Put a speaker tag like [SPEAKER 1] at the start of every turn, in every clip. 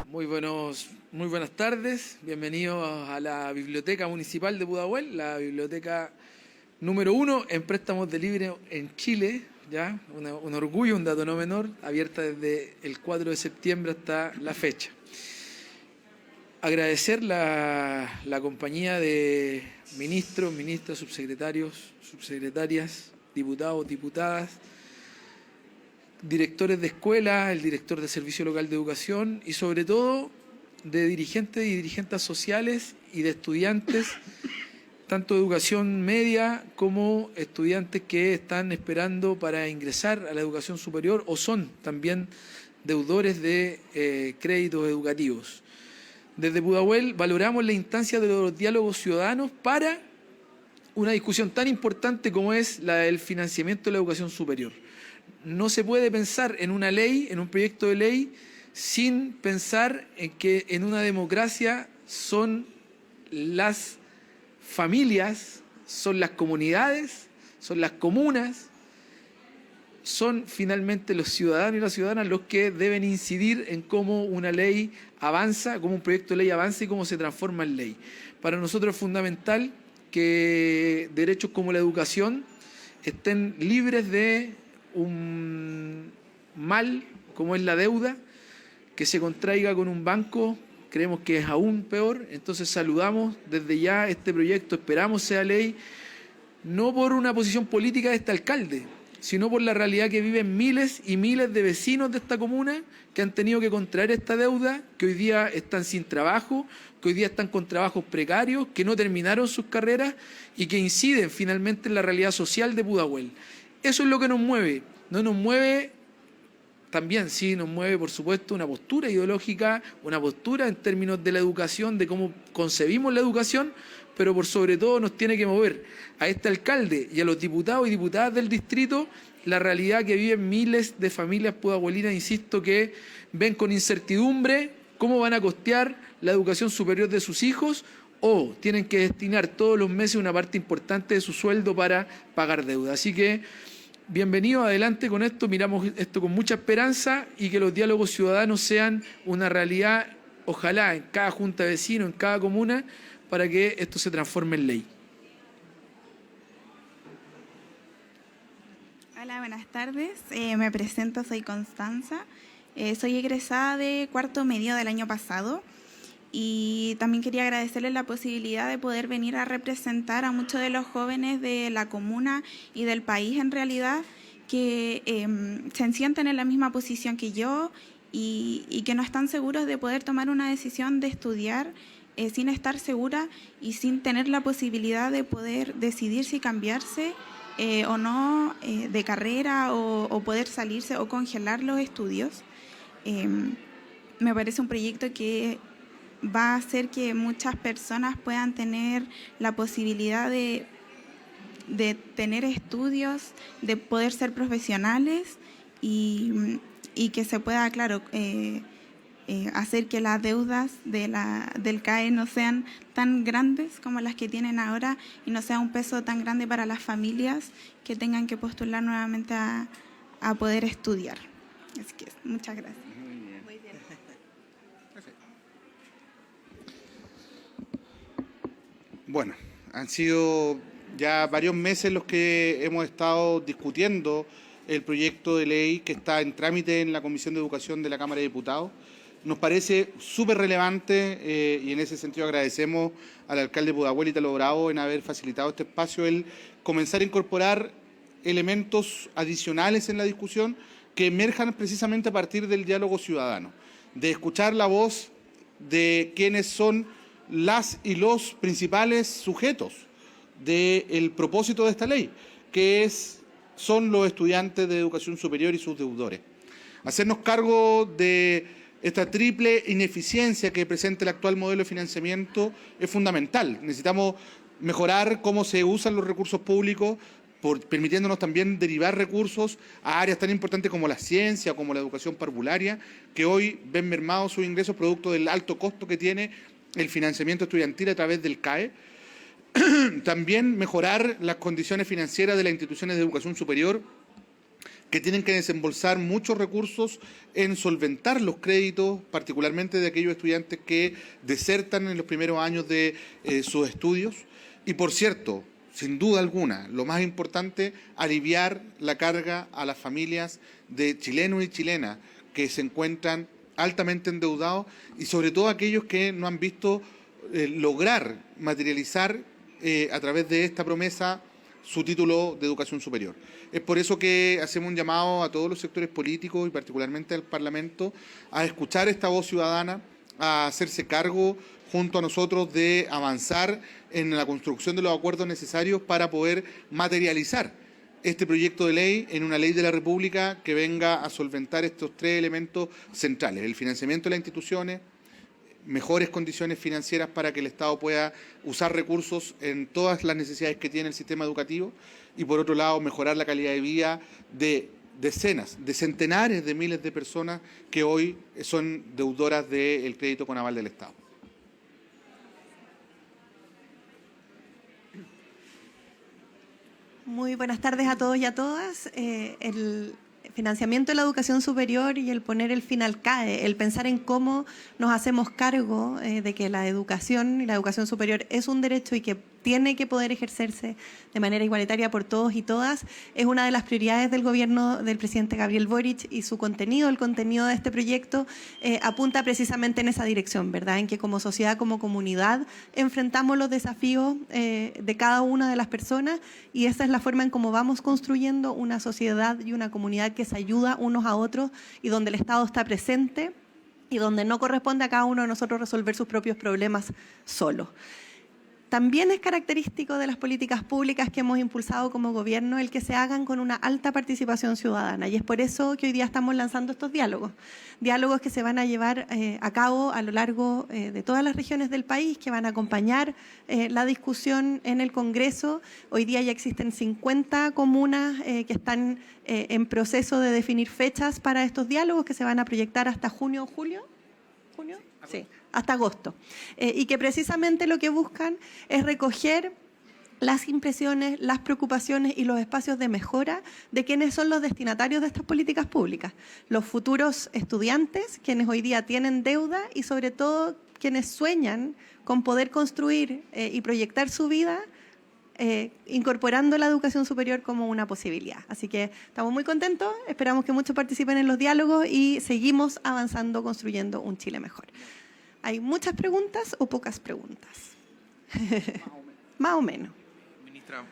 [SPEAKER 1] Muy buenas tardes, bienvenidos a la Biblioteca Municipal de Pudahuel, la biblioteca número 1 en préstamos de libros en Chile, ¿ya? Un orgullo, un dato no menor, abierta desde el 4 de septiembre hasta la fecha. Agradecer la compañía de ministros, subsecretarios, subsecretarias, diputados, diputadas, directores de escuela, el director de Servicio Local de Educación y sobre todo de dirigentes y dirigentes sociales y de estudiantes, tanto de educación media como estudiantes que están esperando para ingresar a la educación superior o son también deudores de créditos educativos. Desde Pudahuel valoramos la instancia de los diálogos ciudadanos para una discusión tan importante como es la del financiamiento de la educación superior. No se puede pensar en una ley, en un proyecto de ley, sin pensar en que en una democracia son las familias, son las comunidades, son las comunas, son finalmente los ciudadanos y las ciudadanas los que deben incidir en cómo una ley avanza, cómo un proyecto de ley avanza y cómo se transforma en ley. Para nosotros es fundamental que derechos como la educación estén libres de un mal como es la deuda, que se contraiga con un banco, creemos que es aún peor. Entonces saludamos desde ya este proyecto, esperamos sea ley, no por una posición política de este alcalde, sino por la realidad que viven miles y miles de vecinos de esta comuna que han tenido que contraer esta deuda, que hoy día están sin trabajo, que hoy día están con trabajos precarios, que no terminaron sus carreras y que inciden finalmente en la realidad social de Pudahuel. Eso es lo que nos mueve. No nos mueve, también sí nos mueve, por supuesto, una postura ideológica, una postura en términos de la educación, de cómo concebimos la educación, pero por sobre todo nos tiene que mover a este alcalde y a los diputados y diputadas del distrito la realidad que viven miles de familias pudahuelinas, insisto, que ven con incertidumbre cómo van a costear la educación superior de sus hijos o tienen que destinar todos los meses una parte importante de su sueldo para pagar deuda. Así que bienvenido, adelante con esto, miramos esto con mucha esperanza y que los diálogos ciudadanos sean una realidad, ojalá en cada junta de vecinos, en cada comuna, para que esto se transforme en ley.
[SPEAKER 2] Hola, buenas tardes. Me presento, soy Constanza. Soy egresada de cuarto medio del año pasado y también quería agradecerles la posibilidad de poder venir a representar a muchos de los jóvenes de la comuna y del país en realidad que se sienten en la misma posición que yo y que no están seguros de poder tomar una decisión de estudiar sin estar segura y sin tener la posibilidad de poder decidir si cambiarse o no de carrera o poder salirse o congelar los estudios. Me parece un proyecto que va a hacer que muchas personas puedan tener la posibilidad de tener estudios, de poder ser profesionales y que se pueda, claro, hacer que las deudas del CAE no sean tan grandes como las que tienen ahora y no sea un peso tan grande para las familias que tengan que postular nuevamente a poder estudiar. Así que muchas gracias.
[SPEAKER 3] Muy bien. Bueno, han sido ya varios meses los que hemos estado discutiendo el proyecto de ley que está en trámite en la Comisión de Educación de la Cámara de Diputados. Nos parece súper relevante y en ese sentido agradecemos al alcalde de Pudahuel, Ítalo Bravo, en haber facilitado este espacio, el comenzar a incorporar elementos adicionales en la discusión que emerjan precisamente a partir del diálogo ciudadano, de escuchar la voz de quienes son las y los principales sujetos del propósito de esta ley, que son los estudiantes de educación superior y sus deudores. Hacernos cargo de esta triple ineficiencia que presenta el actual modelo de financiamiento es fundamental. Necesitamos mejorar cómo se usan los recursos públicos, permitiéndonos también derivar recursos a áreas tan importantes como la ciencia, como la educación parvularia, que hoy ven mermados sus ingresos producto del alto costo que tiene el financiamiento estudiantil a través del CAE. También mejorar las condiciones financieras de las instituciones de educación superior, que tienen que desembolsar muchos recursos en solventar los créditos, particularmente de aquellos estudiantes que desertan en los primeros años de sus estudios. Y por cierto, sin duda alguna, lo más importante, aliviar la carga a las familias de chilenos y chilenas que se encuentran altamente endeudados y sobre todo aquellos que no han visto lograr materializar a través de esta promesa su título de educación superior. Es por eso que hacemos un llamado a todos los sectores políticos y particularmente al Parlamento a escuchar esta voz ciudadana, a hacerse cargo junto a nosotros de avanzar en la construcción de los acuerdos necesarios para poder materializar este proyecto de ley en una ley de la República que venga a solventar estos tres elementos centrales: el financiamiento de las instituciones, mejores condiciones financieras para que el Estado pueda usar recursos en todas las necesidades que tiene el sistema educativo y, por otro lado, mejorar la calidad de vida de decenas, de centenares de miles de personas que hoy son deudoras del crédito con aval del Estado.
[SPEAKER 4] Muy buenas tardes a todos y a todas. El financiamiento de la educación superior y el poner el fin al CAE, el pensar en cómo nos hacemos cargo de que la educación y la educación superior es un derecho y que tiene que poder ejercerse de manera igualitaria por todos y todas, es una de las prioridades del gobierno del presidente Gabriel Boric, y su contenido, el contenido de este proyecto, apunta precisamente en esa dirección, ¿verdad? En que como sociedad, como comunidad, enfrentamos los desafíos de cada una de las personas, y esa es la forma en cómo vamos construyendo una sociedad y una comunidad que se ayuda unos a otros y donde el Estado está presente y donde no corresponde a cada uno de nosotros resolver sus propios problemas solo. También es característico de las políticas públicas que hemos impulsado como gobierno el que se hagan con una alta participación ciudadana, y es por eso que hoy día estamos lanzando estos diálogos que se van a llevar a cabo a lo largo de todas las regiones del país, que van a acompañar la discusión en el Congreso. Hoy día ya existen 50 comunas que están en proceso de definir fechas para estos diálogos que se van a proyectar hasta junio, julio. ¿Junio? Sí, hasta agosto. Y que precisamente lo que buscan es recoger las impresiones, las preocupaciones y los espacios de mejora de quienes son los destinatarios de estas políticas públicas. Los futuros estudiantes, quienes hoy día tienen deuda, y sobre todo quienes sueñan con poder construir y proyectar su vida incorporando la educación superior como una posibilidad. Así que estamos muy contentos, esperamos que muchos participen en los diálogos y seguimos avanzando, construyendo un Chile mejor. ¿Hay muchas preguntas o pocas preguntas? Más o menos.
[SPEAKER 5] Ministra,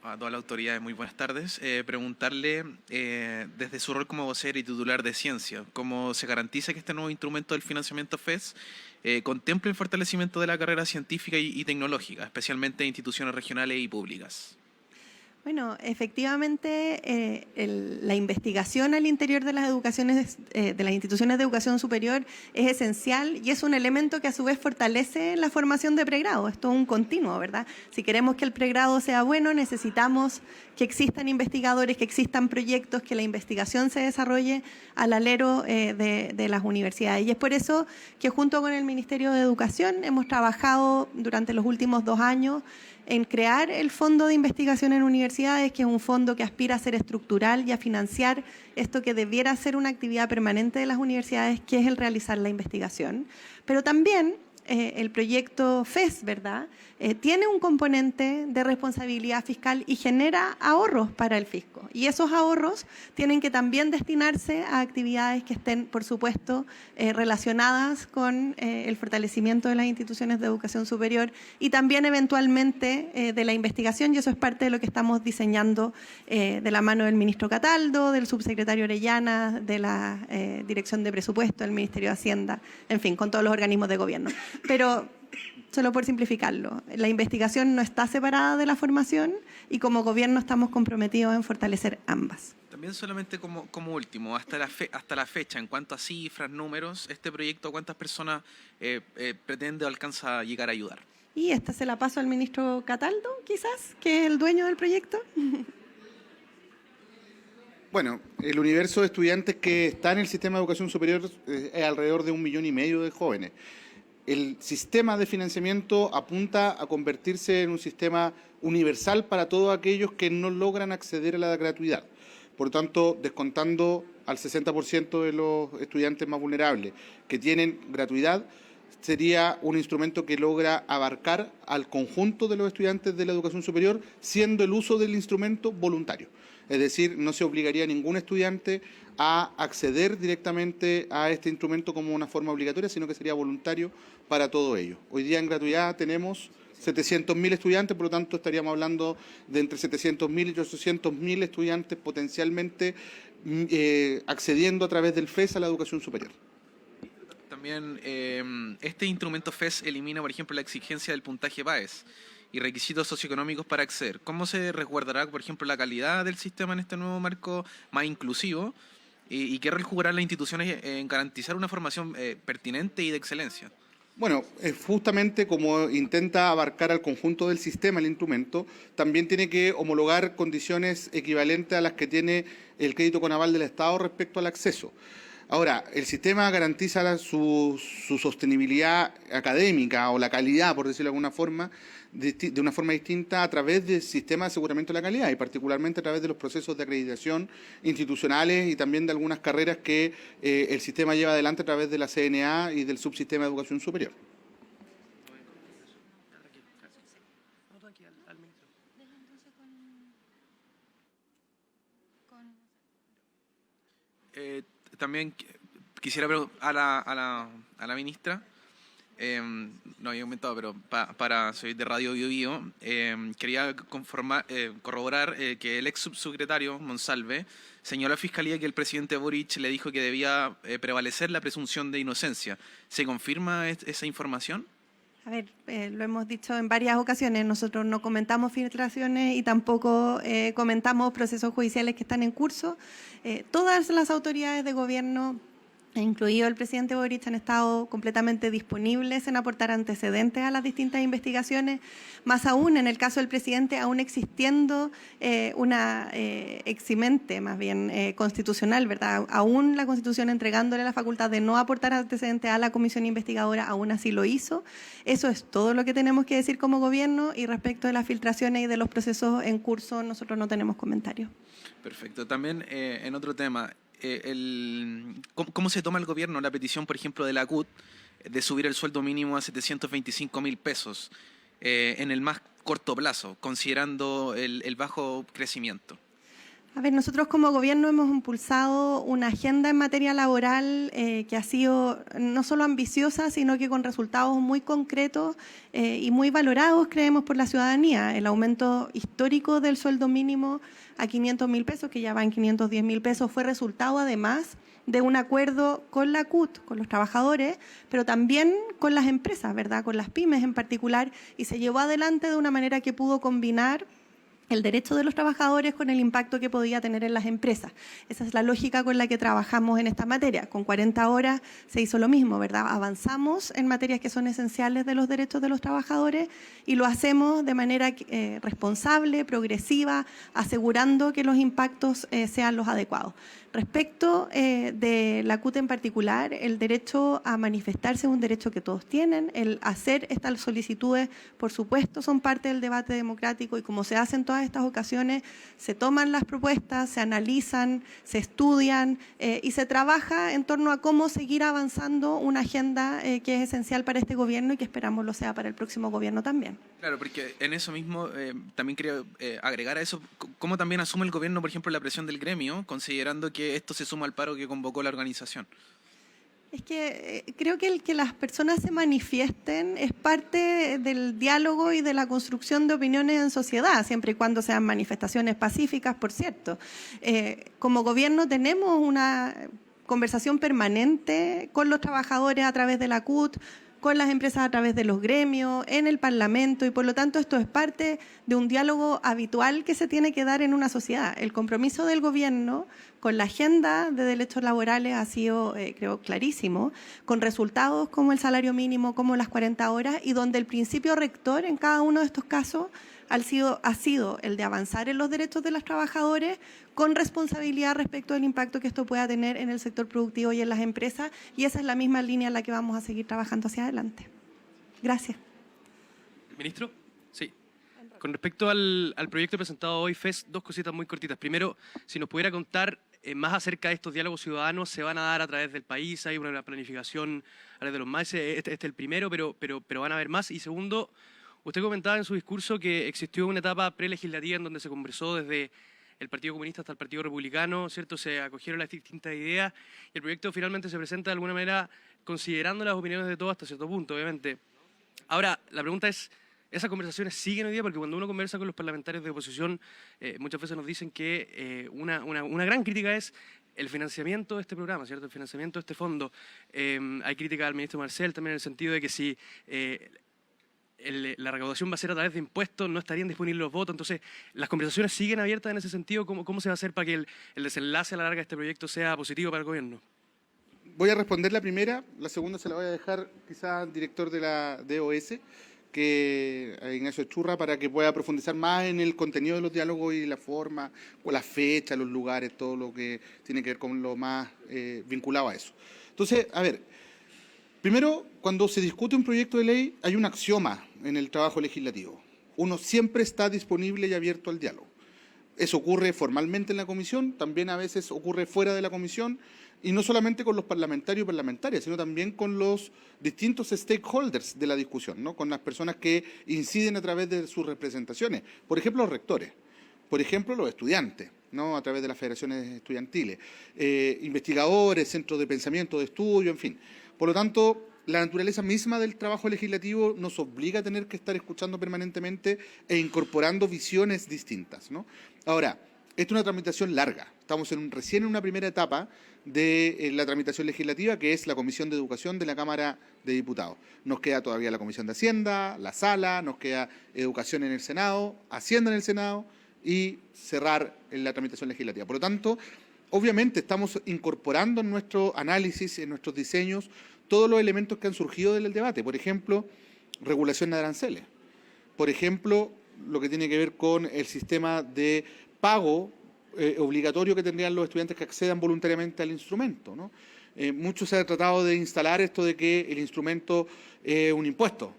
[SPEAKER 5] a toda la autoridad, muy buenas tardes. Preguntarle, desde su rol como vocera y titular de ciencia, ¿cómo se garantiza que este nuevo instrumento del financiamiento FES contemple el fortalecimiento de la carrera científica y tecnológica, especialmente en instituciones regionales y públicas?
[SPEAKER 4] Bueno, efectivamente, la investigación al interior de las educaciones, de las instituciones de educación superior es esencial y es un elemento que a su vez fortalece la formación de pregrado. Esto es un continuo, ¿verdad? Si queremos que el pregrado sea bueno, necesitamos que existan investigadores, que existan proyectos, que la investigación se desarrolle al alero de las universidades. Y es por eso que junto con el Ministerio de Educación hemos trabajado durante los últimos 2 años en crear el Fondo de Investigación en Universidades, que es un fondo que aspira a ser estructural y a financiar esto que debiera ser una actividad permanente de las universidades, que es el realizar la investigación. Pero también el proyecto FES, ¿verdad?, tiene un componente de responsabilidad fiscal y genera ahorros para el fisco. Y esos ahorros tienen que también destinarse a actividades que estén, por supuesto, relacionadas con el fortalecimiento de las instituciones de educación superior y también eventualmente de la investigación, y eso es parte de lo que estamos diseñando de la mano del ministro Cataldo, del subsecretario Orellana, de la Dirección de Presupuesto, del Ministerio de Hacienda, en fin, con todos los organismos de gobierno. Pero solo por simplificarlo, la investigación no está separada de la formación y como gobierno estamos comprometidos en fortalecer ambas.
[SPEAKER 5] También solamente como último, hasta la fecha, en cuanto a cifras, números, este proyecto, ¿cuántas personas pretende o alcanza a llegar a ayudar?
[SPEAKER 4] Y esta se la paso al ministro Cataldo, quizás, que es el dueño del proyecto.
[SPEAKER 3] Bueno, el universo de estudiantes que está en el sistema de educación superior es alrededor de 1,5 millones de jóvenes. El sistema de financiamiento apunta a convertirse en un sistema universal para todos aquellos que no logran acceder a la gratuidad. Por lo tanto, descontando al 60% de los estudiantes más vulnerables que tienen gratuidad, sería un instrumento que logra abarcar al conjunto de los estudiantes de la educación superior, siendo el uso del instrumento voluntario. Es decir, no se obligaría a ningún estudiante a acceder directamente a este instrumento como una forma obligatoria, sino que sería voluntario para todo ello. Hoy día en gratuidad tenemos 700.000 estudiantes, por lo tanto estaríamos hablando de entre 700.000 y 800.000 estudiantes potencialmente accediendo a través del FES a la educación superior.
[SPEAKER 5] También este instrumento FES elimina, por ejemplo, la exigencia del puntaje PAES y requisitos socioeconómicos para acceder. ¿Cómo se resguardará, por ejemplo, la calidad del sistema en este nuevo marco más inclusivo? ¿Y qué rol jugarán las instituciones en garantizar una formación pertinente y de excelencia?
[SPEAKER 3] Bueno, justamente como intenta abarcar al conjunto del sistema el instrumento, también tiene que homologar condiciones equivalentes a las que tiene el crédito con aval del Estado respecto al acceso. Ahora, el sistema garantiza su sostenibilidad académica o la calidad, por decirlo de alguna forma, de una forma distinta a través del sistema de aseguramiento de la calidad y particularmente a través de los procesos de acreditación institucionales y también de algunas carreras que el sistema lleva adelante a través de la CNA y del subsistema de educación superior.
[SPEAKER 5] También quisiera preguntar a la ministra, no había comentado, pero soy de Radio Bio Bio, quería corroborar que el ex subsecretario Monsalve señaló a la Fiscalía que el presidente Boric le dijo que debía prevalecer la presunción de inocencia. ¿Se confirma esa información?
[SPEAKER 4] A ver, lo hemos dicho en varias ocasiones, nosotros no comentamos filtraciones y tampoco comentamos procesos judiciales que están en curso. Todas las autoridades de gobierno, incluido el presidente Boric, han estado completamente disponibles en aportar antecedentes a las distintas investigaciones, más aún en el caso del presidente, aún existiendo una eximente, más bien constitucional, ¿verdad? Aún la Constitución entregándole la facultad de no aportar antecedentes a la comisión investigadora, aún así lo hizo. Eso es todo lo que tenemos que decir como gobierno y respecto de las filtraciones y de los procesos en curso, nosotros no tenemos comentarios.
[SPEAKER 5] Perfecto. También en otro tema, ¿cómo se toma el gobierno la petición, por ejemplo, de la CUT de subir el sueldo mínimo a 725.000 pesos en el más corto plazo, considerando el bajo crecimiento?
[SPEAKER 4] A ver, nosotros como gobierno hemos impulsado una agenda en materia laboral que ha sido no solo ambiciosa, sino que con resultados muy concretos y muy valorados, creemos, por la ciudadanía. El aumento histórico del sueldo mínimo a 500.000 pesos, que ya va en 510.000 pesos, fue resultado además de un acuerdo con la CUT, con los trabajadores, pero también con las empresas, ¿verdad? Con las pymes en particular, y se llevó adelante de una manera que pudo combinar el derecho de los trabajadores con el impacto que podía tener en las empresas. Esa es la lógica con la que trabajamos en esta materia. Con 40 horas se hizo lo mismo, ¿verdad? Avanzamos en materias que son esenciales de los derechos de los trabajadores y lo hacemos de manera responsable, progresiva, asegurando que los impactos sean los adecuados. Respecto de la CUT en particular, el derecho a manifestarse es un derecho que todos tienen. El hacer estas solicitudes, por supuesto, son parte del debate democrático y como se hace en todas estas ocasiones, se toman las propuestas, se analizan, se estudian y se trabaja en torno a cómo seguir avanzando una agenda que es esencial para este gobierno y que esperamos lo sea para el próximo gobierno también.
[SPEAKER 5] Claro, porque en eso mismo también quería agregar a eso, cómo también asume el gobierno, por ejemplo, la presión del gremio, considerando que esto se suma al paro que convocó la organización.
[SPEAKER 4] Es que creo que el que las personas se manifiesten es parte del diálogo y de la construcción de opiniones en sociedad, siempre y cuando sean manifestaciones pacíficas, por cierto. Como gobierno tenemos una conversación permanente con los trabajadores a través de la CUT, con las empresas a través de los gremios, en el Parlamento, y por lo tanto esto es parte de un diálogo habitual que se tiene que dar en una sociedad. El compromiso del gobierno con la agenda de derechos laborales ha sido, creo, clarísimo, con resultados como el salario mínimo, como las 40 horas, y donde el principio rector en cada uno de estos casos ha sido el de avanzar en los derechos de los trabajadores con responsabilidad respecto del impacto que esto pueda tener en el sector productivo y en las empresas, y esa es la misma línea en la que vamos a seguir trabajando hacia adelante. Gracias.
[SPEAKER 6] ¿Ministro? Sí. Con respecto al proyecto presentado hoy, FES, dos cositas muy cortitas. Primero, si nos pudiera contar más acerca de estos diálogos ciudadanos, ¿se van a dar a través del país? ¿Hay una planificación a través de los maes? Este es el primero, pero van a haber más. Y segundo, usted comentaba en su discurso que existió una etapa prelegislativa en donde se conversó desde el Partido Comunista hasta el Partido Republicano, ¿cierto? Se acogieron las distintas ideas y el proyecto finalmente se presenta de alguna manera considerando las opiniones de todos hasta cierto punto, obviamente. Ahora, la pregunta es, ¿esas conversaciones siguen hoy día? Porque cuando uno conversa con los parlamentarios de oposición, muchas veces nos dicen que una gran crítica es el financiamiento de este programa, ¿cierto? El financiamiento de este fondo. Hay crítica al ministro Marcel también en el sentido de que si la recaudación va a ser a través de impuestos, no estarían disponibles los votos. Entonces, ¿las conversaciones siguen abiertas en ese sentido? ¿Cómo se va a hacer para que el desenlace a la larga de este proyecto sea positivo para el gobierno?
[SPEAKER 3] Voy a responder la primera, la segunda se la voy a dejar quizás al director de la DOS, que a Ignacio Churra, para que pueda profundizar más en el contenido de los diálogos y la forma, o la fecha, los lugares, todo lo que tiene que ver con lo más vinculado a eso. Entonces, a ver, primero, cuando se discute un proyecto de ley, hay un axioma en el trabajo legislativo. Uno siempre está disponible y abierto al diálogo. Eso ocurre formalmente en la comisión, también a veces ocurre fuera de la comisión, y no solamente con los parlamentarios y parlamentarias, sino también con los distintos stakeholders de la discusión, ¿no? Con las personas que inciden a través de sus representaciones. Por ejemplo, los rectores, por ejemplo, los estudiantes, ¿no? A través de las federaciones estudiantiles, investigadores, centros de pensamiento, de estudio, en fin. Por lo tanto, la naturaleza misma del trabajo legislativo nos obliga a tener que estar escuchando permanentemente e incorporando visiones distintas, ¿no? Ahora, esta es una tramitación larga. Estamos recién en una primera etapa de la tramitación legislativa, que es la Comisión de Educación de la Cámara de Diputados. Nos queda todavía la Comisión de Hacienda, la Sala, nos queda Educación en el Senado, Hacienda en el Senado y cerrar la tramitación legislativa. Por lo tanto, obviamente estamos incorporando en nuestro análisis, en nuestros diseños, todos los elementos que han surgido del debate. Por ejemplo, regulación de aranceles. Por ejemplo, lo que tiene que ver con el sistema de pago obligatorio que tendrían los estudiantes que accedan voluntariamente al instrumento, ¿no? Mucho se ha tratado de instalar esto de que el instrumento es un impuesto,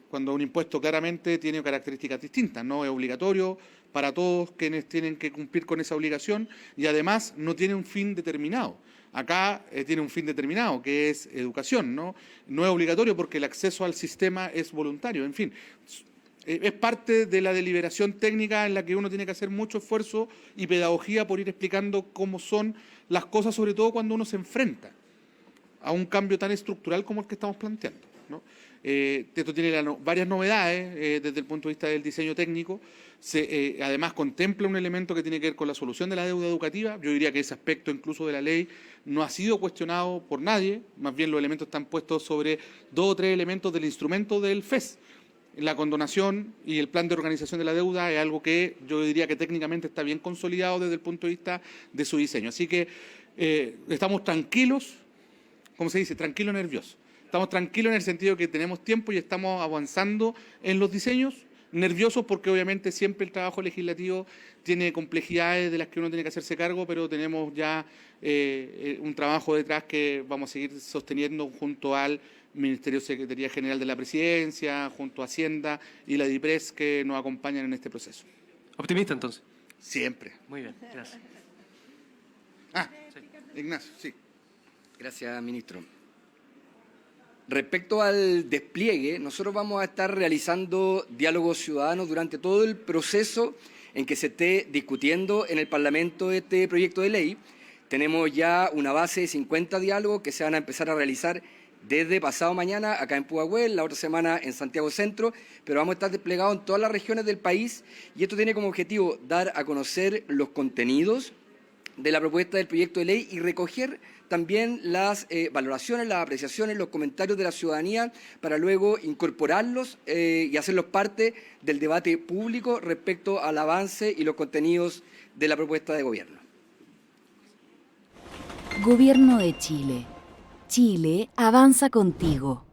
[SPEAKER 3] cuando un impuesto claramente tiene características distintas, no es obligatorio para todos quienes tienen que cumplir con esa obligación y además no tiene un fin determinado. Acá tiene un fin determinado, que es educación, ¿no? No es obligatorio porque el acceso al sistema es voluntario, en fin. Es parte de la deliberación técnica en la que uno tiene que hacer mucho esfuerzo y pedagogía por ir explicando cómo son las cosas, sobre todo cuando uno se enfrenta a un cambio tan estructural como el que estamos planteando, ¿no? Esto tiene varias novedades desde el punto de vista del diseño técnico. Además contempla un elemento que tiene que ver con la solución de la deuda educativa. Yo diría que ese aspecto incluso de la ley no ha sido cuestionado por nadie, más bien los elementos están puestos sobre 2 o 3 elementos del instrumento del FES. La condonación y el plan de organización de la deuda es algo que yo diría que técnicamente está bien consolidado desde el punto de vista de su diseño. Así que estamos tranquilos, ¿cómo se dice? Tranquilos, nerviosos. Estamos tranquilos en el sentido que tenemos tiempo y estamos avanzando en los diseños, nerviosos porque obviamente siempre el trabajo legislativo tiene complejidades de las que uno tiene que hacerse cargo, pero tenemos ya un trabajo detrás que vamos a seguir sosteniendo junto al Ministerio Secretaría General de la Presidencia, junto a Hacienda y la DIPRES que nos acompañan en este proceso.
[SPEAKER 6] ¿Optimista entonces?
[SPEAKER 3] Siempre.
[SPEAKER 6] Muy bien, gracias.
[SPEAKER 3] Sí. Ignacio, sí.
[SPEAKER 7] Gracias, ministro. Respecto al despliegue, nosotros vamos a estar realizando diálogos ciudadanos durante todo el proceso en que se esté discutiendo en el Parlamento este proyecto de ley. Tenemos ya una base de 50 diálogos que se van a empezar a realizar desde pasado mañana acá en Pudahuel, la otra semana en Santiago Centro, pero vamos a estar desplegados en todas las regiones del país y esto tiene como objetivo dar a conocer los contenidos de la propuesta del proyecto de ley y recoger también las valoraciones, las apreciaciones, los comentarios de la ciudadanía para luego incorporarlos y hacerlos parte del debate público respecto al avance y los contenidos de la propuesta de gobierno.
[SPEAKER 8] Gobierno de Chile. Chile avanza contigo.